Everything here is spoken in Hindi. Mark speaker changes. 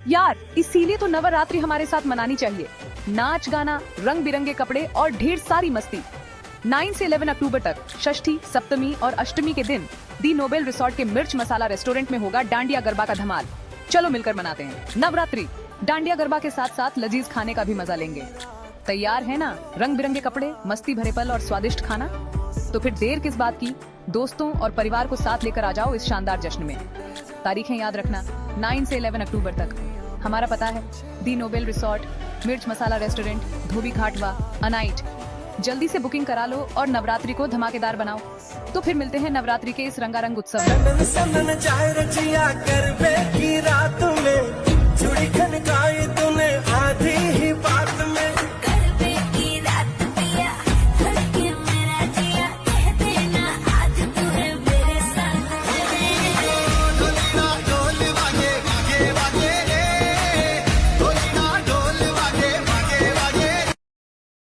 Speaker 1: यार इसीलिए तो नवरात्रि हमारे साथ मनानी चाहिए। नाच गाना, रंग बिरंगे कपड़े और ढेर सारी मस्ती। 9 से 11 अक्टूबर तक षष्ठी, सप्तमी और अष्टमी के दिन दी नोबेल रिसोर्ट के मिर्च मसाला रेस्टोरेंट में होगा डांडिया गरबा का धमाल। चलो मिलकर मनाते हैं नवरात्रि। डांडिया गरबा के साथ साथ लजीज खाने का भी मजा लेंगे। तैयार है ना? रंग बिरंगे कपड़े, मस्ती भरे पल और स्वादिष्ट खाना। तो फिर देर किस बात की, दोस्तों और परिवार को साथ लेकर आ जाओ इस शानदार जश्न में। तारीखें याद रखना, 9 से 11 अक्टूबर तक। हमारा पता है दी नोबेल रिसोर्ट, मिर्च मसाला रेस्टोरेंट, धोबी घाटवा, अनाइट। जल्दी से बुकिंग करा लो और नवरात्रि को धमाकेदार बनाओ। तो फिर मिलते हैं नवरात्रि के इस रंगारंग उत्सव में।
Speaker 2: सनन चाहे रचिया कर की रात में